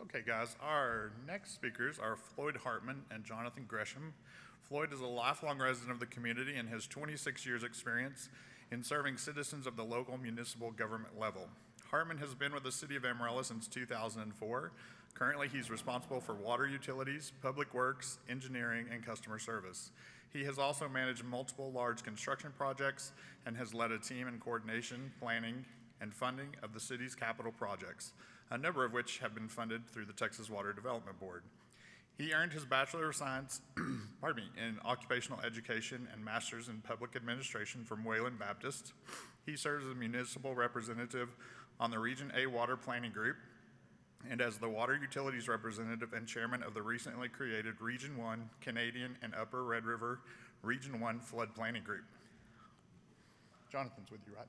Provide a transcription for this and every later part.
Okay, guys, our next speakers are Floyd Hartman and Jonathan Greshem. Floyd is a lifelong resident of the community and has 26 years' experience in serving citizens of the local municipal government level. Hartman has been with the City of Amarillo since 2004. Currently, he's responsible for water utilities, public works, engineering, and customer service. He has also managed multiple large construction projects and has led a team in coordination, planning, and funding of the city's capital projects, a number of which have been funded through the Texas Water Development Board. He earned his Bachelor of Science in Occupational Education and Master's in Public Administration from Wayland Baptist. He serves as a municipal representative on the Region A Water Planning Group and as the Water Utilities Representative and Chairman of the recently created Region 1 Canadian and Upper Red River Region 1 Flood Planning Group. Jonathan's with you, right?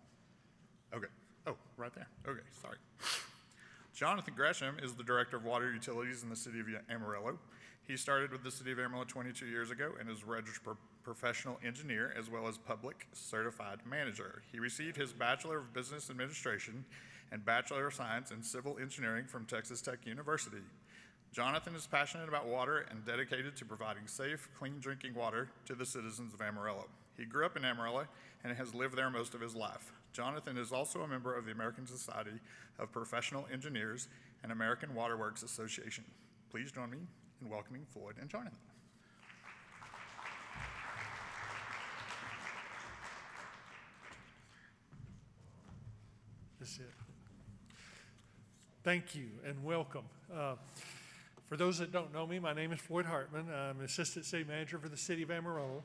Okay. Oh, right there. Okay, sorry. Jonathan Greshem is the Director of Water Utilities in the City of Amarillo. He started with the City of Amarillo 22 years ago and is a registered professional engineer as well as public certified manager. He received his Bachelor of Business Administration and Bachelor of Science in Civil Engineering from Texas Tech University. Jonathan is passionate about water and dedicated to providing safe, clean drinking water to the citizens of Amarillo. He grew up in Amarillo and has lived there most of his life. Jonathan is also a member of the American Society of Professional Engineers and American Waterworks Association. Please join me in welcoming Floyd and Jonathan. That's it. Thank you and welcome. For those that don't know me, my name is Floyd Hartman. I'm Assistant City Manager for the City of Amarillo.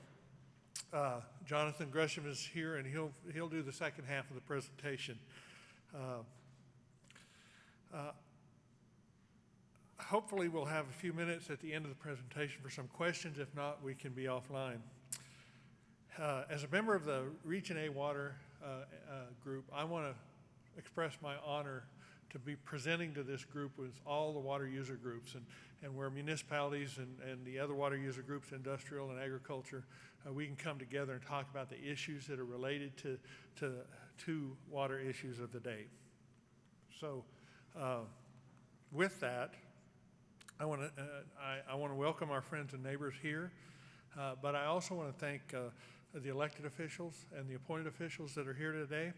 Jonathan Greshem is here, and he'll do the second half of the presentation. Hopefully, we'll have a few minutes at the end of the presentation for some questions. If not, we can be offline. As a member of the Region A Water group, I want to express my honor to be presenting to this group with all the water user groups and where municipalities and the other water user groups, industrial and agriculture, we can come together and talk about the issues that are related to water issues of the day. So with that, I want to welcome our friends and neighbors here, but I also want to thank the elected officials and the appointed officials that are here today,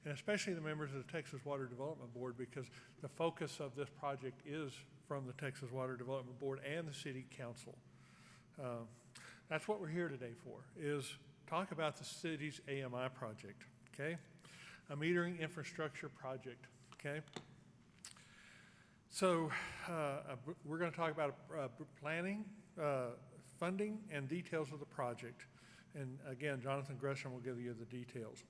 and especially the members of the Texas Water Development Board, because the focus of this project is from the Texas Water Development Board and the City Council. That's what we're here today for, is talk about the city's AMI project, okay? A metering infrastructure project, okay? So we're going to talk about planning, funding, and details of the project. And again, Jonathan Greshem will give you the details.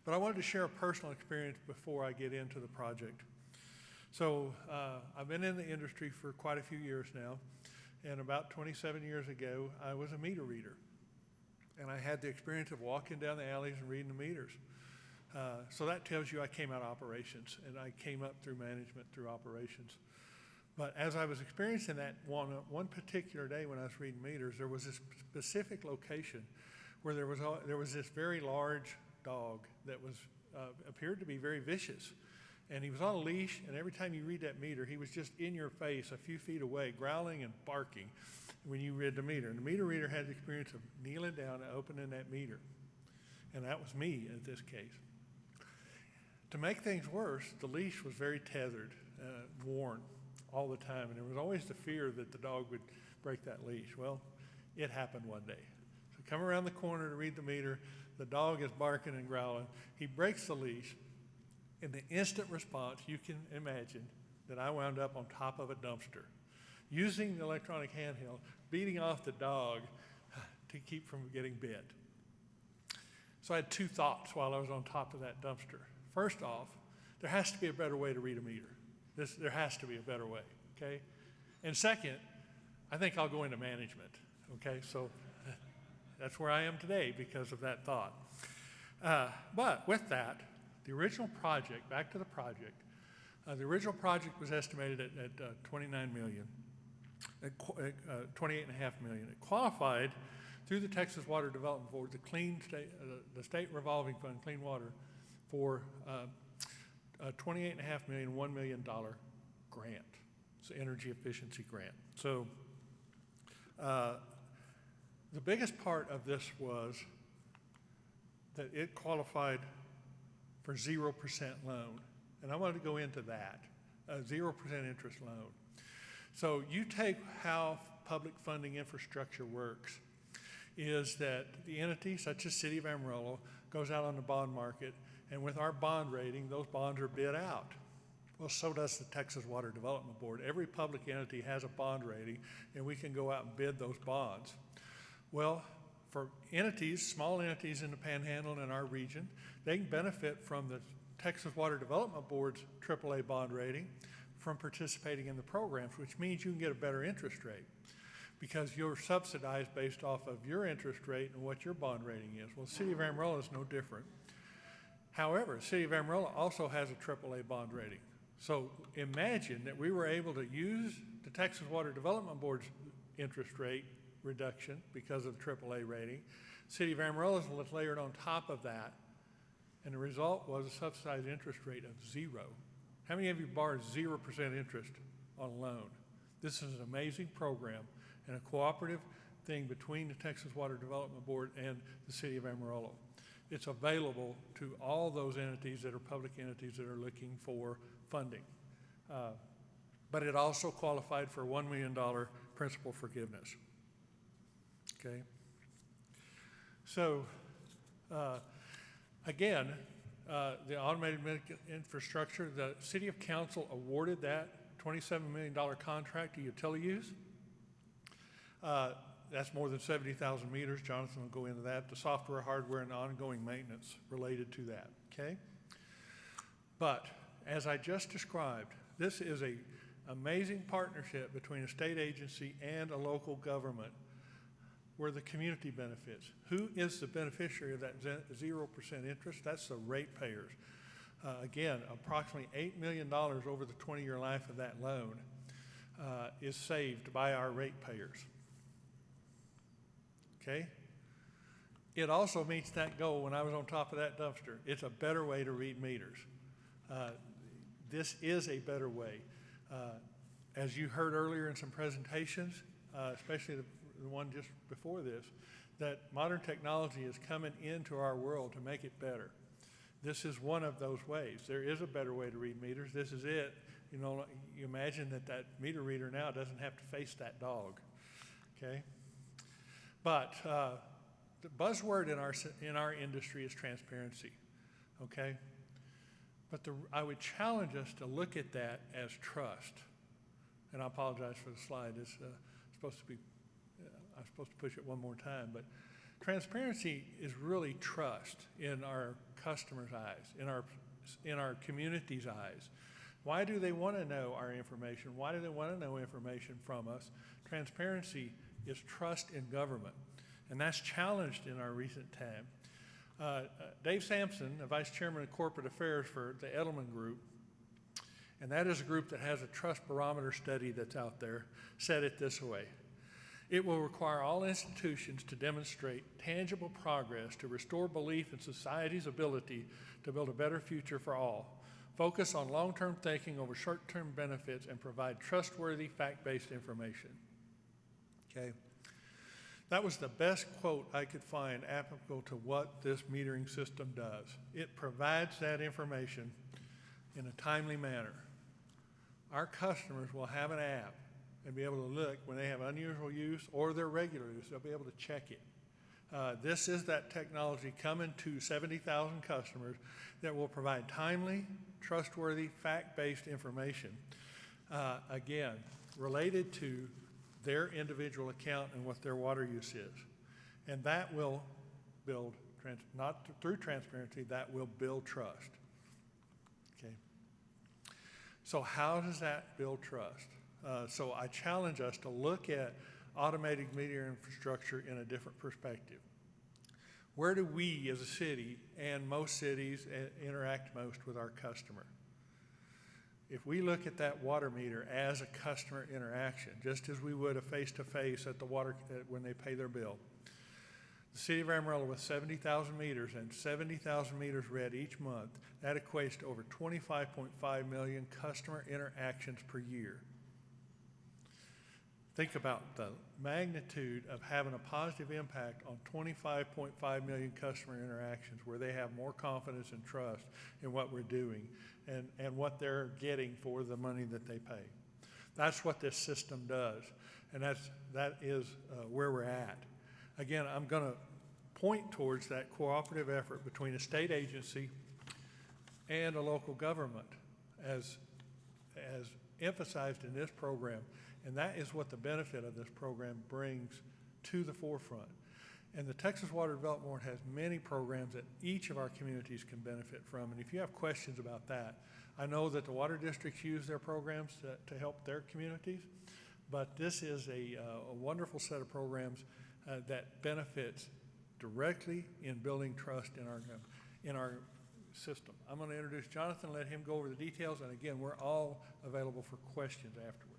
But I wanted to share a personal experience before I get into the project. So I've been in the industry for quite a few years now. And about 27 years ago, I was a meter reader. And I had the experience of walking down the alleys and reading the meters. So that tells you I came out of operations, and I came up through management, through operations. But as I was experiencing that one particular day when I was reading meters, there was this specific location where there was this very large dog that was appeared to be very vicious. And he was on a leash, and every time you read that meter, he was just in your face a few feet away, growling and barking when you read the meter. And the meter reader had the experience of kneeling down and opening that meter. And that was me in this case. To make things worse, the leash was very tethered, worn all the time. And there was always the fear that the dog would break that leash. Well, it happened one day. So come around the corner to read the meter. The dog is barking and growling. He breaks the leash. In the instant response, you can imagine that I wound up on top of a dumpster, using the electronic handheld, beating off the dog to keep from getting bit. So I had two thoughts while I was on top of that dumpster. First off, there has to be a better way to read a meter. There has to be a better way, okay? And second, I think I'll go into management, okay? So that's where I am today because of that thought. But with that, the original project, back to the project, the original project was estimated at $29 million, $28.5 million. It qualified through the Texas Water Development Board, the state revolving fund, Clean Water, for $28.5 million, $1 million grant. It's an energy efficiency grant. So the biggest part of this was that it qualified for 0% loan. And I wanted to go into that, a 0% interest loan. So you take how public funding infrastructure works is that the entity, such as City of Amarillo, goes out on the bond market, and with our bond rating, those bonds are bid out. Well, so does the Texas Water Development Board. Every public entity has a bond rating, and we can go out and bid those bonds. Well, for entities, small entities in the Panhandle and in our region, they can benefit from the Texas Water Development Board's AAA bond rating from participating in the programs, which means you can get a better interest rate because you're subsidized based off of your interest rate and what your bond rating is. Well, the City of Amarillo is no different. However, the City of Amarillo also has a AAA bond rating. So imagine that we were able to use the Texas Water Development Board's interest rate reduction because of the AAA rating. City of Amarillo was layered on top of that, and the result was a subsidized interest rate of 0. How many of you borrowed 0% interest on a loan? This is an amazing program and a cooperative thing between the Texas Water Development Board and the City of Amarillo. It's available to all those entities that are public entities that are looking for funding. But it also qualified for $1 million principal forgiveness. Okay? So, again, the automated infrastructure, the City of Council awarded that $27 million contract to Utilities. That's more than 70,000 meters. Jonathan will go into that. The software, hardware, and ongoing maintenance related to that, okay? But as I just described, this is an amazing partnership between a state agency and a local government where the community benefits. Who is the beneficiary of that 0% interest? That's the ratepayers. Again, approximately $8 million over the 20-year life of that loan is saved by our ratepayers. Okay? It also meets that goal when I was on top of that dumpster. It's a better way to read meters. This is a better way. As you heard earlier in some presentations, especially the one just before this, that modern technology is coming into our world to make it better. This is one of those ways. There is a better way to read meters. This is it. You know, you imagine that meter reader now doesn't have to face that dog, okay? But the buzzword in our industry is transparency, okay? But I would challenge us to look at that as trust. And I apologize for the slide. It's supposed to be, I'm supposed to push it one more time. But transparency is really trust in our customers' eyes, in our community's eyes. Why do they want to know our information? Why do they want to know information from us? Transparency is trust in government. And that's challenged in our recent time. Dave Sampson, the Vice Chairman of Corporate Affairs for the Edelman Group, and that is a group that has a trust barometer study that's out there, said it this way: it will require all institutions to demonstrate tangible progress to restore belief in society's ability to build a better future for all, focus on long-term thinking over short-term benefits, and provide trustworthy, fact-based information. Okay? That was the best quote I could find applicable to what this metering system does. It provides that information in a timely manner. Our customers will have an app and be able to look when they have unusual use or their regular use. They'll be able to check it. This is that technology coming to 70,000 customers that will provide timely, trustworthy, fact-based information, again, related to their individual account and what their water use is. And that will build, not through transparency, that will build trust. Okay. So how does that build trust? So I challenge us to look at automated meter infrastructure in a different perspective. Where do we as a city and most cities interact most with our customer? If we look at that water meter as a customer interaction, just as we would a face-to-face at the water when they pay their bill, the City of Amarillo with 70,000 meters and 70,000 meters read each month, that equates to over 25.5 million customer interactions per year. Think about the magnitude of having a positive impact on 25.5 million customer interactions where they have more confidence and trust in what we're doing and what they're getting for the money that they pay. That's what this system does, and that is where we're at. Again, I'm going to point towards that cooperative effort between a state agency and a local government as emphasized in this program. And that is what the benefit of this program brings to the forefront. And the Texas Water Development Board has many programs that each of our communities can benefit from. And if you have questions about that, I know that the water districts use their programs to help their communities, but this is a wonderful set of programs that benefits directly in building trust in our system. I'm going to introduce Jonathan, let him go over the details, and again, we're all available for questions afterwards.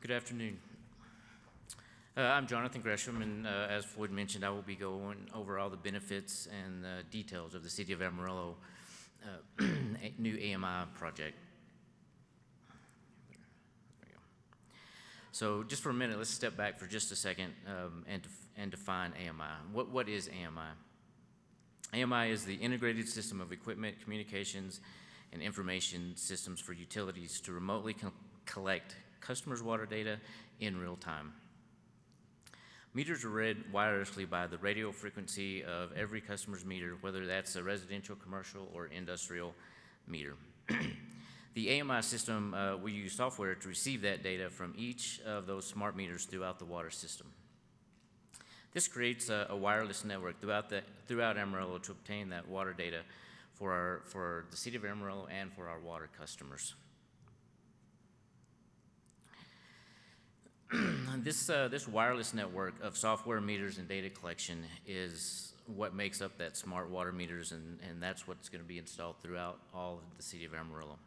Good afternoon. I'm Jonathan Greshem, and as Floyd mentioned, I will be going over all the benefits and details of the City of Amarillo new AMI project. There we go. So just for a minute, let's step back for just a second and define AMI. What is AMI? AMI is the integrated system of equipment, communications, and information systems for utilities to remotely collect customers' water data in real time. Meters are read wirelessly by the radio frequency of every customer's meter, whether that's a residential, commercial, or industrial meter. The AMI system will use software to receive that data from each of those smart meters throughout the water system. This creates a wireless network throughout Amarillo to obtain that water data for the City of Amarillo and for our water customers. This wireless network of software, meters, and data collection is what makes up that smart water meters, and that's what's going to be installed throughout all of the City of Amarillo.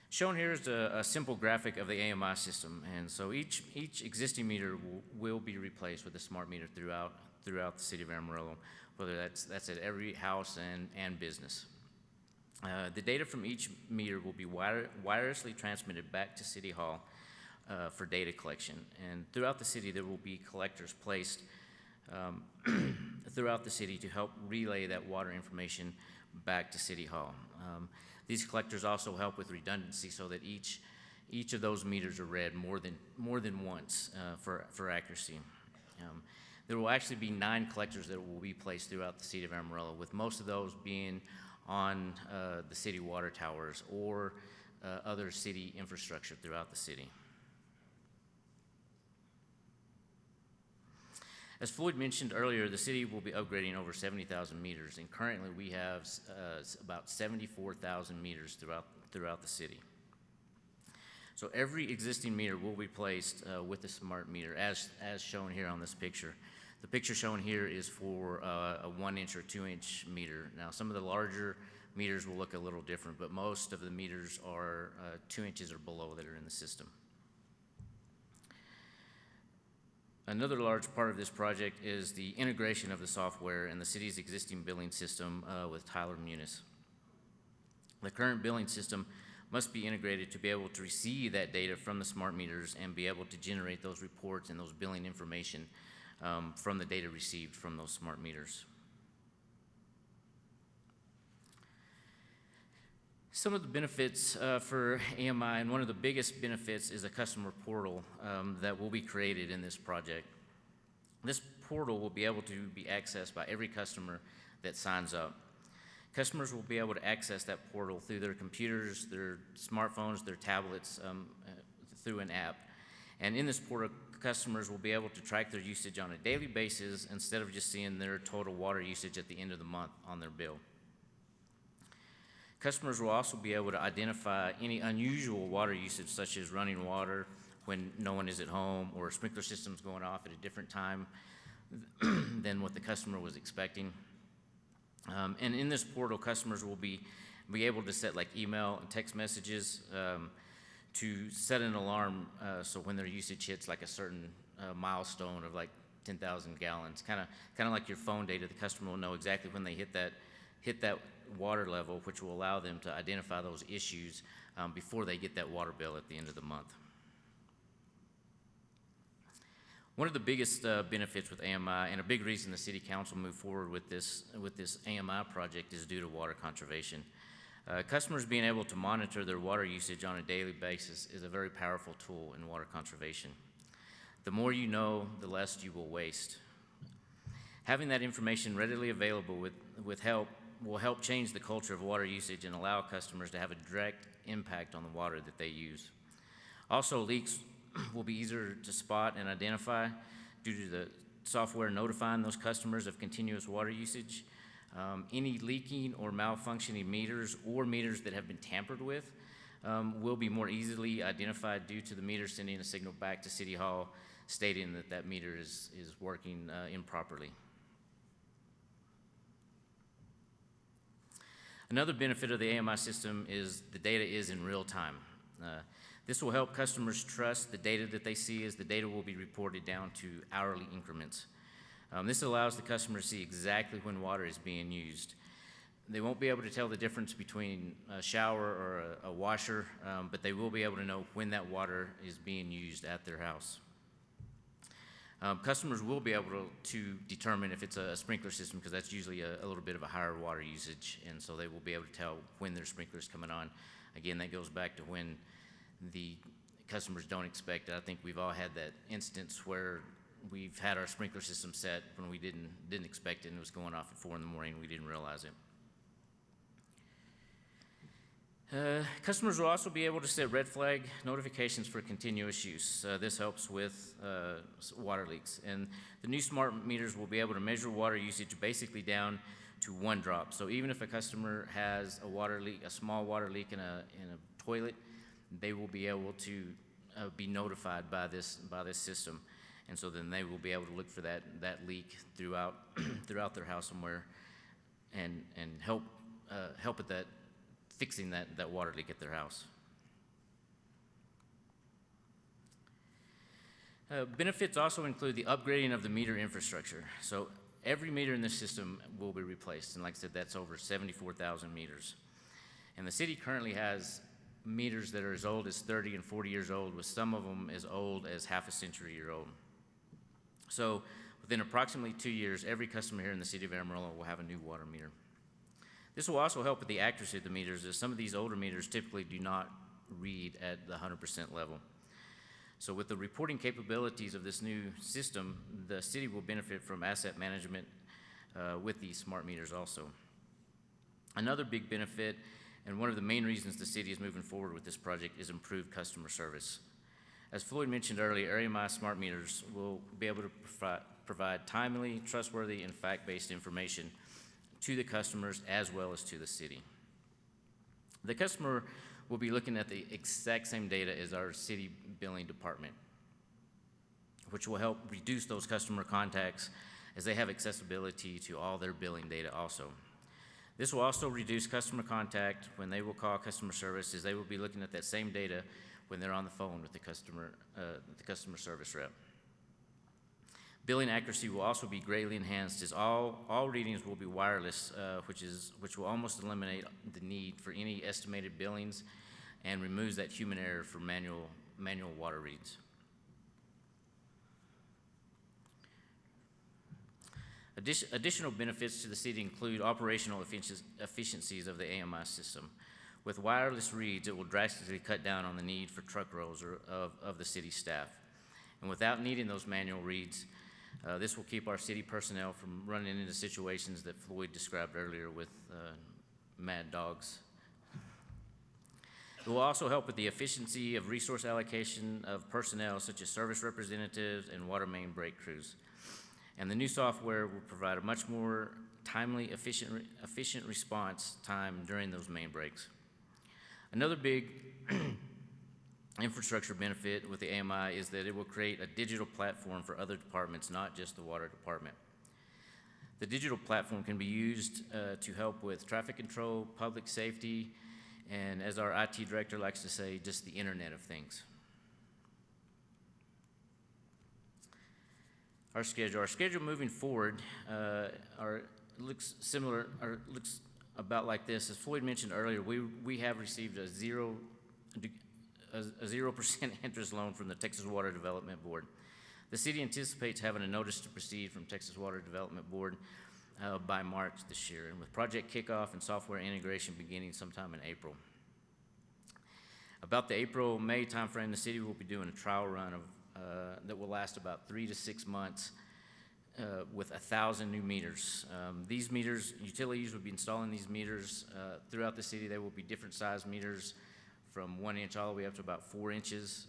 Shown here is a simple graphic of the AMI system, and so each existing meter will be replaced with a smart meter throughout the City of Amarillo, whether that's at every house and business. The data from each meter will be wirelessly transmitted back to City Hall for data collection. And throughout the city, there will be collectors placed throughout the city to help relay that water information back to City Hall. These collectors also help with redundancy so that each of those meters are read more than once for accuracy. There will actually be 9 collectors that will be placed throughout the City of Amarillo, with most of those being on the city water towers or other city infrastructure throughout the city. As Floyd mentioned earlier, the city will be upgrading over 70,000 meters, and currently we have about 74,000 meters throughout the city. So every existing meter will be placed with a smart meter, as shown here on this picture. The picture shown here is for a 1-inch or 2-inch meter. Now, some of the larger meters will look a little different, but most of the meters are 2 inches or below that are in the system. Another large part of this project is the integration of the software in the city's existing billing system with Tyler Munis. The current billing system must be integrated to be able to receive that data from the smart meters and be able to generate those reports and those billing information from the data received from those smart meters. Some of the benefits for AMI, and one of the biggest benefits is a customer portal that will be created in this project. This portal will be able to be accessed by every customer that signs up. Customers will be able to access that portal through their computers, their smartphones, their tablets, through an app. And in this portal, customers will be able to track their usage on a daily basis instead of just seeing their total water usage at the end of the month on their bill. Customers will also be able to identify any unusual water usage, such as running water when no one is at home, or sprinkler systems going off at a different time than what the customer was expecting. And in this portal, customers will be able to set like email and text messages to set an alarm, so when their usage hits like a certain milestone of like 10,000 gallons, kind of like your phone data, the customer will know exactly when they hit that water level, which will allow them to identify those issues before they get that water bill at the end of the month. One of the biggest benefits with AMI, and a big reason the City Council moved forward with this AMI project, is due to water conservation. Customers being able to monitor their water usage on a daily basis is a very powerful tool in water conservation. The more you know, the less you will waste. Having that information readily available will help change the culture of water usage and allow customers to have a direct impact on the water that they use. Also, leaks will be easier to spot and identify due to the software notifying those customers of continuous water usage. Any leaking or malfunctioning meters or meters that have been tampered with will be more easily identified due to the meter sending a signal back to City Hall stating that that meter is working improperly. Another benefit of the AMI system is the data is in real time. This will help customers trust the data that they see, as the data will be reported down to hourly increments. This allows the customer to see exactly when water is being used. They won't be able to tell the difference between a shower or a washer, but they will be able to know when that water is being used at their house. Customers will be able to determine if it's a sprinkler system, because that's usually a little bit of a higher water usage, and so they will be able to tell when their sprinkler is coming on. Again, that goes back to when the customers don't expect it. I think we've all had that instance where we've had our sprinkler system set when we didn't expect it, and it was going off at 4 in the morning and we didn't realize it. Customers will also be able to set red flag notifications for continuous use. This helps with water leaks. And the new smart meters will be able to measure water usage basically down to 1 drop. So even if a customer has a water leak, a small water leak in a toilet, they will be able to be notified by this system. And so then they will be able to look for that leak throughout their house somewhere and help at that fixing that water leak at their house. Benefits also include the upgrading of the meter infrastructure. So every meter in this system will be replaced, and like I said, that's over 74,000 meters. And the city currently has meters that are as old as 30 and 40 years old, with some of them as old as half a century year old. So within approximately 2 years, every customer here in the city of Amarillo will have a new water meter. This will also help with the accuracy of the meters, as some of these older meters typically do not read at the 100% level. So with the reporting capabilities of this new system, the city will benefit from asset management with these smart meters also. Another big benefit, and one of the main reasons the city is moving forward with this project, is improved customer service. As Floyd mentioned earlier, AMI smart meters will be able to provide timely, trustworthy, and fact-based information to the customers as well as to the city. The customer will be looking at the exact same data as our city billing department, which will help reduce those customer contacts as they have accessibility to all their billing data also. This will also reduce customer contact when they will call customer service, as they will be looking at that same data when they're on the phone with the customer service rep. Billing accuracy will also be greatly enhanced, as all readings will be wireless, which will almost eliminate the need for any estimated billings and removes that human error for manual water reads. Additional benefits to the city include operational efficiencies of the AMI system. With wireless reads, it will drastically cut down on the need for truck rolls of the city staff. And without needing those manual reads, this will keep our city personnel from running into situations that Floyd described earlier with mad dogs. It will also help with the efficiency of resource allocation of personnel, such as service representatives and water main break crews. And the new software will provide a much more timely, efficient response time during those main breaks. Another big infrastructure benefit with the AMI is that it will create a digital platform for other departments, not just the water department. The digital platform can be used to help with traffic control, public safety, and as our IT director likes to say, just the Internet of Things. Our schedule moving forward looks similar, or looks about like this. As Floyd mentioned earlier, we have received a 0% interest loan from the Texas Water Development Board. The city anticipates having a notice to proceed from Texas Water Development Board by March this year, and with project kickoff and software integration beginning sometime in April. About the April-May timeframe, the city will be doing a trial run that will last about 3 to 6 months with 1,000 new meters. These meters, utilities will be installing these meters throughout the city. They will be different size meters from 1 inch all the way up to about 4 inches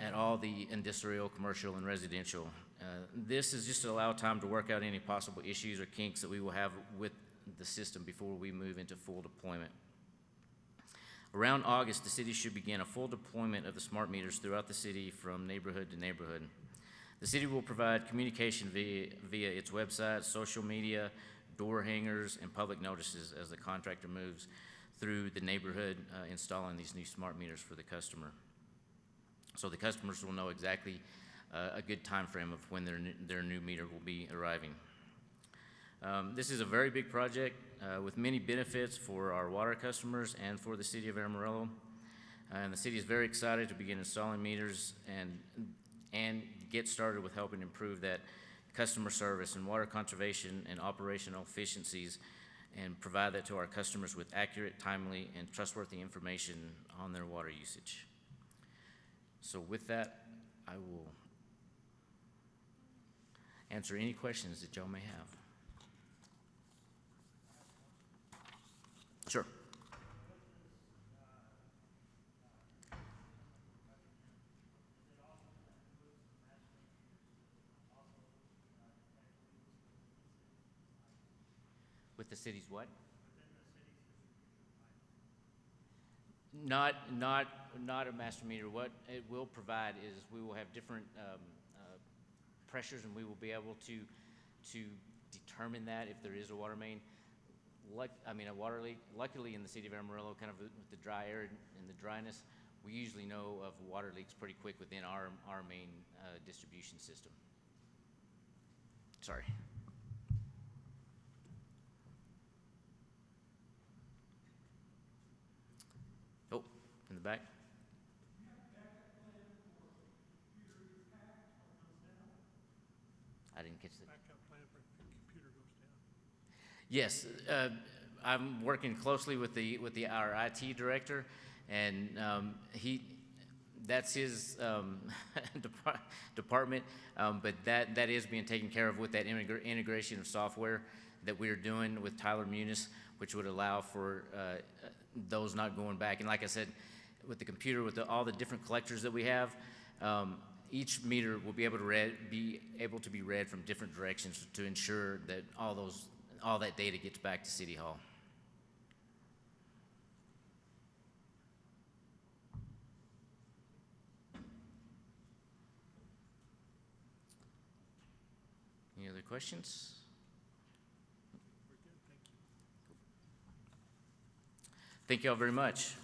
at all the industrial, commercial, and residential. This is just to allow time to work out any possible issues or kinks that we will have with the system before we move into full deployment. Around August, the city should begin a full deployment of the smart meters throughout the city from neighborhood to neighborhood. The city will provide communication via its website, social media, door hangers, and public notices as the contractor moves through the neighborhood installing these new smart meters for the customer. So the customers will know exactly a good time frame of when their new meter will be arriving. This is a very big project with many benefits for our water customers and for the city of Amarillo. And the city is very excited to begin installing meters and get started with helping improve that customer service and water conservation and operational efficiencies, and provide that to our customers with accurate, timely, and trustworthy information on their water usage. So with that, I will answer any questions that y'all may have. Sure. With the city's what? Not a master meter. What it will provide is we will have different pressures, and we will be able to determine that if there is a water main. A water leak. Luckily, in the city of Amarillo, kind of with the dry air and the dryness, we usually know of water leaks pretty quick within our main distribution system. Sorry. Oh, in the back. I didn't catch that. Backup plan for if the computer goes down. Yes, I'm working closely with our IT director, and that's his department, but that is being taken care of with that integration of software that we're doing with Tyler Munis, which would allow for those not going back. And like I said, with the computer, with all the different collectors that we have, each meter will be able to be read from different directions to ensure that all that data gets back to City Hall. Any other questions? We're good, thank you. Thank you all very much.